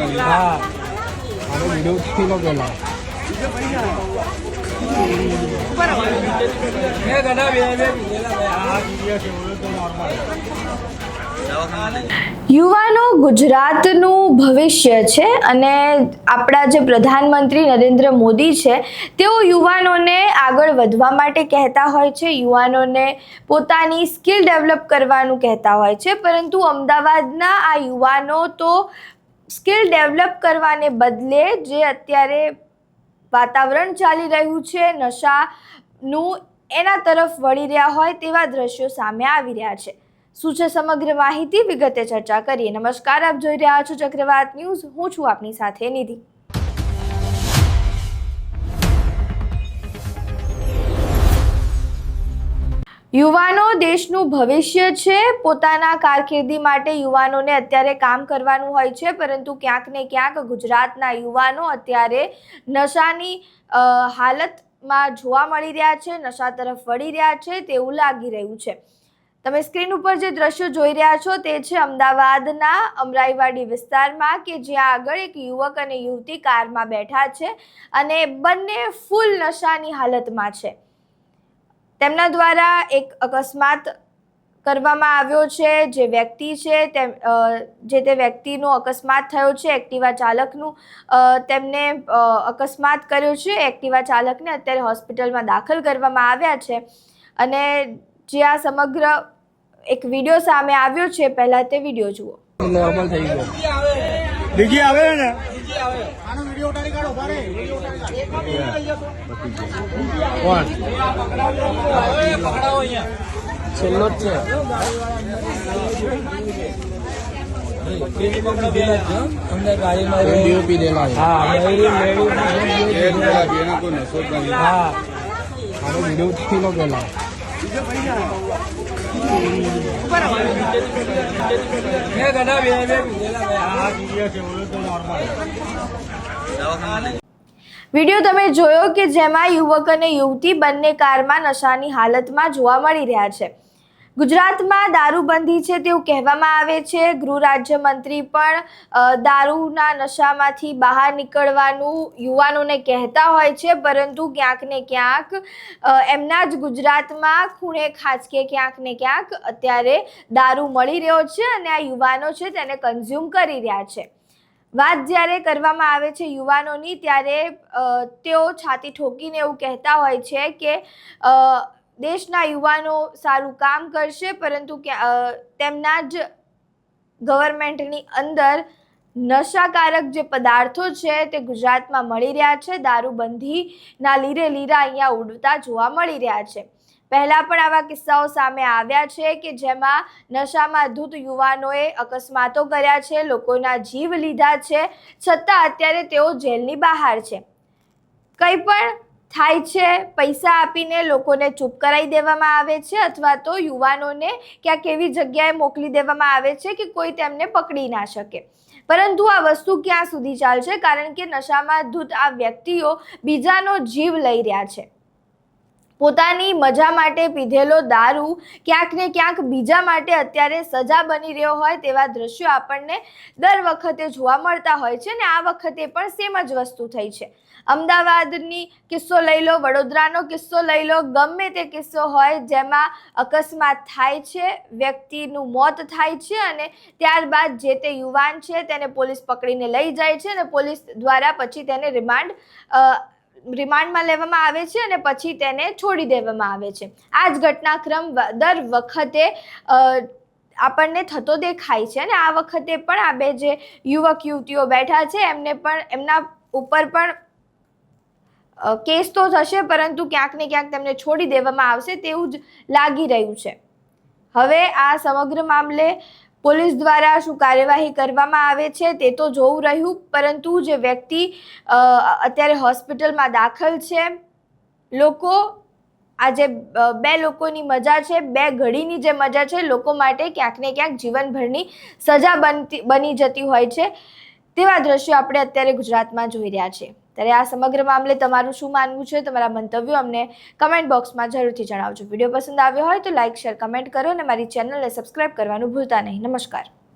हाँ अरे वीडियो उठी लो पहला યુવાનો ગુજરાતનું ભવિષ્ય છે અને આપણા જે પ્રધાનમંત્રી નરેન્દ્ર મોદી છે તેઓ યુવાનોને આગળ વધવા માટે કહેતા હોય છે, યુવાનોને પોતાની સ્કિલ ડેવલપ કરવાનું કહેતા હોય છે, પરંતુ અમદાવાદના આ યુવાનો તો સ્કિલ ડેવલપ કરવાને બદલે જે અત્યારે વાતાવરણ ચાલી રહ્યું છે નશાનું એના તરફ વળી રહ્યા હોય તેવા દ્રશ્યો સામે આવી રહ્યા છે। શું છે સમગ્ર માહિતી વિગતે ચર્ચા કરીએ। નમસ્કાર, આપ જોઈ રહ્યા છો ચક્રવાત ન્યૂઝ, હું છું આપની સાથે નિધિ। યુવાનો દેશનું ભવિષ્ય છે। પોતાના કારકિર્દી માટે યુવાનોને અત્યારે કામ કરવાનું હોય છે, પરંતુ ક્યાંક ને ક્યાંક ગુજરાતના યુવાનો અત્યારે નશાની હાલતમાં જોવા મળી રહ્યા છે, નશા તરફ વળી રહ્યા છે તેવું લાગી રહ્યું છે। તમે સ્ક્રીન ઉપર જે દ્રશ્યો જોઈ રહ્યા છો તે છે અમદાવાદના અમરાઈવાડી વિસ્તારમાં કે જ્યાં આગળ એક યુવક અને યુવતી કારમાં બેઠા છે અને બંને ફૂલ નશાની હાલતમાં છે। તેમના દ્વારા એક અકસ્માત કરવામાં આવ્યો છે। જે વ્યક્તિ છે તે વ્યક્તિનો અકસ્માત થયો છે, એક્ટિવા ચાલકનું તેમને અકસ્માત કર્યો છે। એક્ટિવા ચાલકને અત્યારે હોસ્પિટલમાં દાખલ કરવામાં આવ્યા છે અને જે આ સમગ્ર એક વિડિયો સામે આવ્યો છે, પહેલા તે વિડિયો જુઓ। નોર્મલ થઈ ગયો ડીજી આવે ને આનો વિડિયો ઉતારી કાઢો બારે કોણ પકડાવો અહીંયા છેલ્લો જ છે અમને ગાડીમાં વિડિયો પી દેલા હા હા આનો વિડિયો ઉઠી લો પેલા વિડિયો તમે જોયો કે જેમાં યુવક અને યુવતી બંને કારમાં નશાની હાલતમાં જોવા મળી રહ્યા છે। ગુજરાતમાં દારૂબંધી છે તેવું કહેવામાં આવે છે। ગૃહ રાજ્યમંત્રી પણ દારૂના નશામાંથી બહાર નીકળવાનું યુવાનોને કહેતા હોય છે, પરંતુ ક્યાંક ને ક્યાંક એમના જ ગુજરાતમાં ખૂણે ખાંચકે ક્યાંક ને ક્યાંક અત્યારે દારૂ મળી રહ્યો છે અને આ યુવાનો છે તેને કન્ઝ્યુમ કરી રહ્યા છે। વાત જ્યારે કરવામાં આવે છે યુવાનોની ત્યારે તેઓ છાતી ઠોકીને એવું કહેતા હોય છે કે દેશના યુવાનો સારું કામ કરશે, પરંતુ તેમના જ ગવર્મેન્ટની અંદર નશાકારક જે પદાર્થો છે તે ગુજરાતમાં મળી રહ્યા છે। દારૂબંધીના લીરે લીરા અહીંયા ઉડતા જોવા મળી રહ્યા છે। પહેલાં પણ આવા કિસ્સાઓ સામે આવ્યા છે કે જેમાં નશામાં ધૂત યુવાનોએ અકસ્માતો કર્યા છે, લોકોના જીવ લીધા છે, છતાં અત્યારે તેઓ જેલની બહાર છે। કંઈ પણ થાય છે, પૈસા આપીને લોકોને ચૂપ કરાવી દેવામાં આવે છે અથવા તો યુવાનોને ક્યાંક એવી જગ્યાએ મોકલી દેવામાં આવે છે કે કોઈ તેમને પકડી ના શકે, પરંતુ આ વસ્તુ ક્યાં સુધી ચાલશે? કારણ કે નશામાં ધૂત આ વ્યક્તિઓ બીજાનો જીવ લઈ રહ્યા છે। પોતાની મજા માટે પીધેલો દારૂ ક્યાંક ને ક્યાંક બીજા માટે અત્યારે સજા બની રહ્યો હોય તેવા દ્રશ્યો આપણને દર વખતે જોવા મળતા હોય છે અને આ વખતે પણ સેમ જ વસ્તુ થઈ છે। અમદાવાદની કિસ્સો લઈ લો, વડોદરાનો કિસ્સો લઈ લો, ગમે તે કિસ્સો હોય જેમાં અકસ્માત થાય છે, વ્યક્તિનું મોત થાય છે અને ત્યારબાદ જે તે યુવાન છે તેને પોલીસ પકડીને લઈ જાય છે અને પોલીસ દ્વારા પછી તેને રિમાન્ડમાં લેવામાં આવે છે અને પછી તેને છોડી દેવામાં આવે છે। આ જ ઘટનાક્રમ દર વખતે આપણને થતો દેખાય છે અને આ વખતે પણ આ બે જે યુવક યુવતીઓ બેઠા છે એમના ઉપર પણ કેસ તો થશે, પરંતુ ક્યાંક ને ક્યાંક તેમને છોડી દેવામાં આવશે તેવું જ લાગી રહ્યું છે। હવે આ સમગ્ર મામલે પોલીસ દ્વારા શું કાર્યવાહી કરવામાં આવે છે તે તો જોવું રહ્યું, પરંતુ જે વ્યક્તિ અત્યારે હોસ્પિટલમાં દાખલ છે, લોકો આજે બે લોકોની મજા છે, બે ઘડીની જે મજા છે લોકો માટે ક્યાંક ને ક્યાંક જીવનભરની સજા બની જતી હોય છે તેવા દ્રશ્યો આપણે અત્યારે ગુજરાતમાં જોઈ રહ્યા છીએ। ત્યારે આ સમગ્ર મામલે તમારું શું માનવું છે? તમારા મંતવ્યો અમને કમેન્ટ બોક્સમાં જરૂરથી જણાવજો। વિડીયો પસંદ આવ્યો હોય તો લાઇક, શેર, કમેન્ટ કરો અને મારી ચેનલને સબસ્ક્રાઇબ કરવાનું ભૂલતા નહીં। નમસ્કાર।